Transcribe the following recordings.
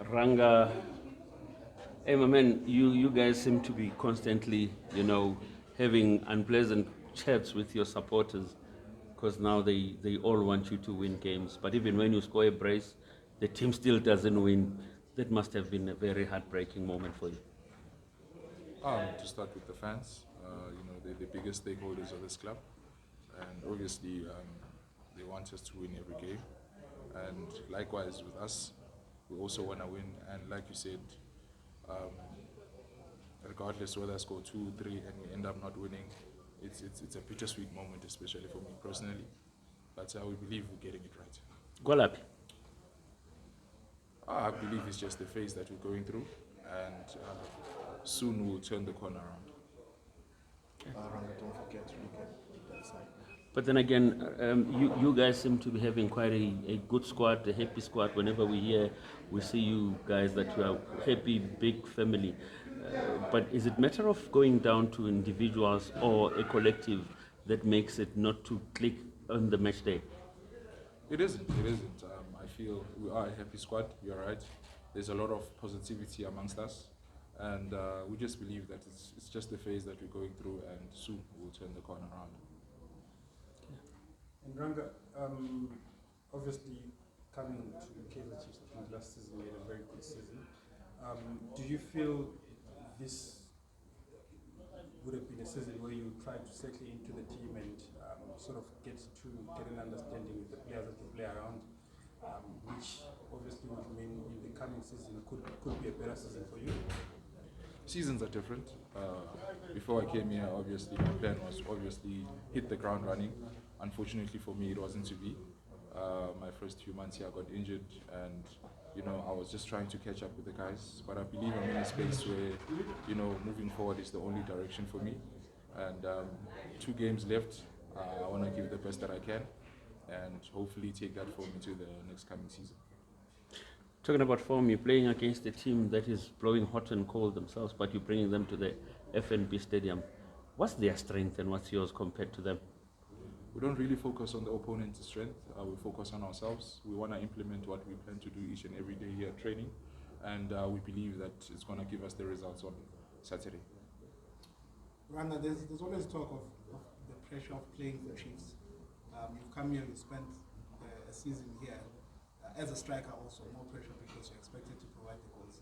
Ranga, hey my man, you guys seem to be constantly, having unpleasant chats with your supporters because now they all want you to win games. But even when you score a brace, the team still doesn't win. That must have been a very heartbreaking moment for you. To start with the fans, they're the biggest stakeholders of this club, and obviously they want us to win every game. And likewise with us, we also want to win. And like you said, um, regardless whether I score 2, 3, and we end up not winning, it's a bittersweet moment, especially for me personally. But we believe we're getting it right. Golapi. I believe it's just the phase that we're going through, and soon we'll turn the corner around. Ranga, don't forget to look at that side. But then again, you guys seem to be having quite a good squad, a happy squad. Whenever we hear, we see you guys that you are happy, big family. But is it matter of going down to individuals or a collective that makes it not to click on the match day? It isn't. It isn't. I feel we are a happy squad. You're right. There's a lot of positivity amongst us, and we just believe that it's just the phase that we're going through, and soon we'll turn the corner around. And Ranga, obviously coming to Kaizer Chiefs, I think last season made a very good season. Do you feel this would have been a season where you tried to settle into the team and sort of get an understanding with the players that you play around, which obviously would mean in the coming season could be a better season for you? Seasons are different. Before I came here, obviously my plan was obviously hit the ground running. Unfortunately for me, it wasn't to be. My first few months here, I got injured, and I was just trying to catch up with the guys. But I believe I'm in a space where moving forward is the only direction for me. And 2 games left. I want to give the best that I can, and hopefully take that form into the next coming season. Talking about form, you're playing against a team that is blowing hot and cold themselves, but you're bringing them to the FNB Stadium. What's their strength and what's yours compared to them? We don't really focus on the opponent's strength. We focus on ourselves. We want to implement what we plan to do each and every day here at training, and we believe that it's going to give us the results on Saturday. Ranga, there's always talk of the pressure of playing the Chiefs. You've come here, you spent a season here. As a striker also, more pressure because you're expected to provide the goals.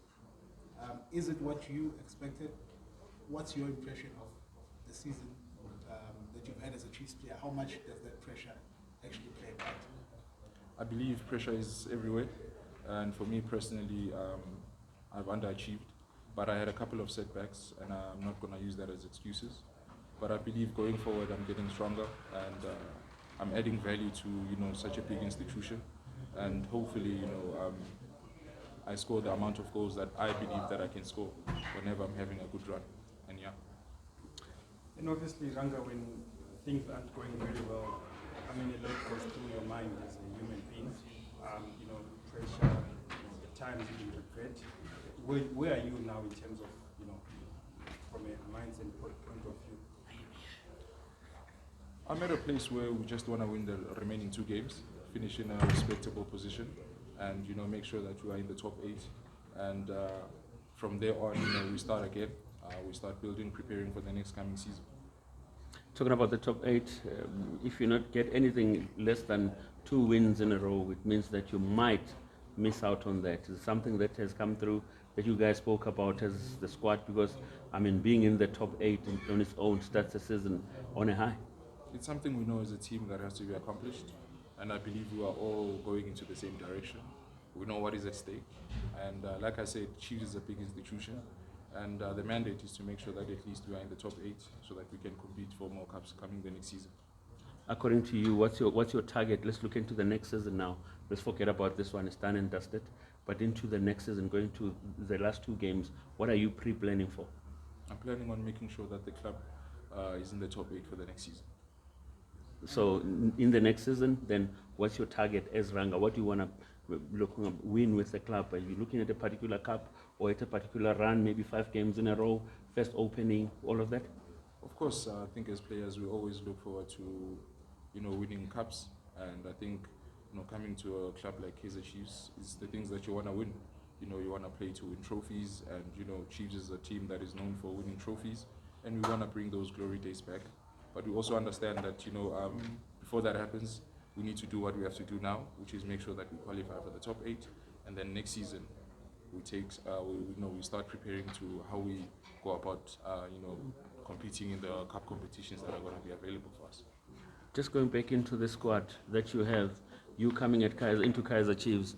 Is it what you expected? What's your impression of the season that you've had as a Chiefs player? How much does that pressure actually play a part? I believe pressure is everywhere, and for me personally, I've underachieved, but I had a couple of setbacks, and I'm not going to use that as excuses. But I believe going forward, I'm getting stronger, and I'm adding value to such a big institution, and hopefully I score the amount of goals that I believe that I can score whenever I'm having a good run, and yeah. And obviously, Ranga, when things aren't going very well, I mean, a lot goes through your mind as a human being. Pressure, at times you regret. Where are you now in terms of, from a mindset point of view? I'm at a place where we just want to win the remaining 2 games, finish in a respectable position, and make sure that we are in the top 8. And from there on, we start again. We start building, preparing for the next coming season. Talking about the top 8, if you not get anything less than 2 wins in a row, it means that you might miss out on that. It's something that has come through that you guys spoke about as the squad, because being in the top 8 on its own starts the season on a high. It's something we know as a team that has to be accomplished, and I believe we are all going into the same direction. We know what is at stake, and like I said, Chiefs is a big institution, and the mandate is to make sure that at least we are in the top 8 so that we can compete for more cups coming the next season. According to you, what's your target? Let's look into the next season now. Let's forget about this one, it's done and dusted. But into the next season, going to the last 2 games, what are you pre-planning for? I'm planning on making sure that the club is in the top 8 for the next season. So in the next season, then what's your target as Ranga? What do you want to win with the club? Are you looking at a particular cup or at a particular run, maybe 5 games in a row, first opening, all of that? Of course, I think as players we always look forward to, winning cups, and I think, coming to a club like Kaizer Chiefs is the things that you want to win. you want to play to win trophies, and Chiefs is a team that is known for winning trophies, and we want to bring those glory days back. But we also understand that before that happens, we need to do what we have to do now, which is make sure that we qualify for the top 8, and then next season we start preparing to how we go about competing in the cup competitions that are going to be available for us. Just going back into the squad that you have, you coming into Kaizer Chiefs,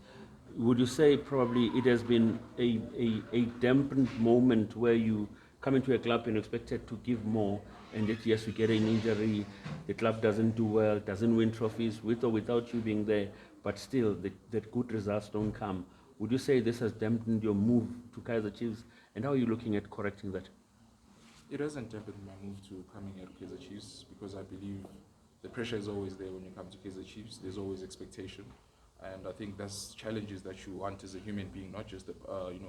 would you say probably it has been a dampened moment where you come into a club and expected to give more, and yet yes, you get an injury, the club doesn't do well, doesn't win trophies with or without you being there, but still the good results don't come. Would you say this has dampened your move to Kaizer Chiefs, and how are you looking at correcting that? It hasn't dampened my move to coming here to Kaizer Chiefs, because I believe the pressure is always there when you come to Kaizer Chiefs. There's always expectation, and I think that's challenges that you want as a human being, not just a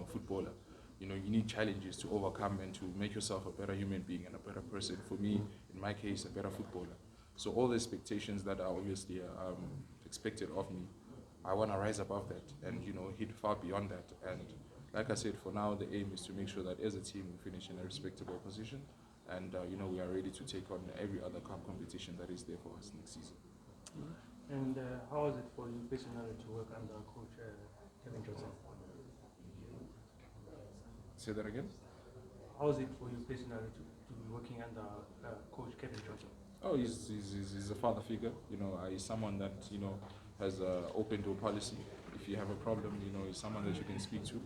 footballer. You need challenges to overcome and to make yourself a better human being and a better person. For me, in my case, a better footballer. So all the expectations that are obviously expected of me, I want to rise above that and hit far beyond that. And like I said, for now the aim is to make sure that as a team we finish in a respectable position, and we are ready to take on every other cup competition that is there for us next season. And how is it for you personally to work under Coach Kevin Johnson? Say that again? How is it for you personally to be working under Coach Kevin Johnson? Oh, he's a father figure. He's someone that has open door policy. If you have a problem, he's someone that you can speak to.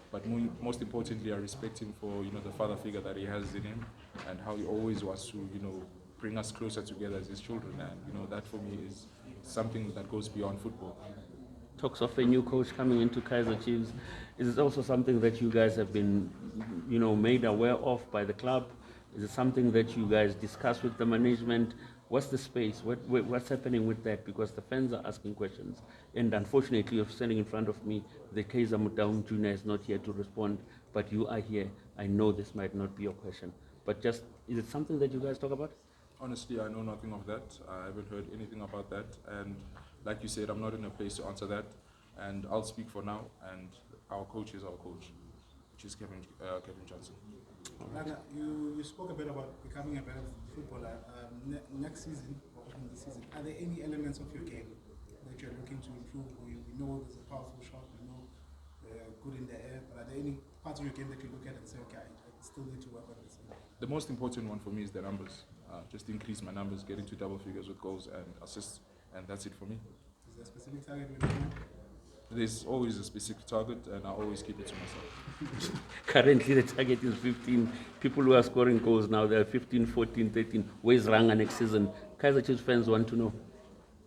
But most importantly, I respect him for the father figure that he has in him, and how he always wants to bring us closer together as his children. And that for me is something that goes beyond football. Talks of a new coach coming into Kaizer Chiefs. Is it also something that you guys have been, made aware of by the club? Is it something that you guys discuss with the management? What's the space? What's happening with that? Because the fans are asking questions. And unfortunately, you're standing in front of me. The Kaizer Motaung Jr. is not here to respond, but you are here. I know this might not be your question, but is it something that you guys talk about? Honestly, I know nothing of that. I haven't heard anything about that. And like you said, I'm not in a place to answer that. And I'll speak for now. And our coach is our coach, which is Kevin Johnson. Ranga, you spoke a bit about becoming a better footballer. Next season, or in the season, are there any elements of your game that you're looking to improve? We know there's a powerful shot, we know good in the air, but are there any parts of your game that you look at and say, okay, I still need to work on this? The most important one for me is the numbers. Just increase my numbers, get into double figures with goals and assists, and that's it for me. Is there a specific target you're looking at? There's always a specific target, and I always keep it to myself. Currently, the target is 15. People who are scoring goals now, they're 15, 14, 13. Where's Ranga next season? Kaizer Chiefs fans want to know.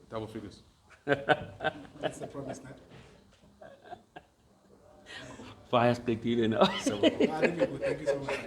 Double figures. That's the promise, Nat. Fire spectator now. I think you're good. Thank you so much.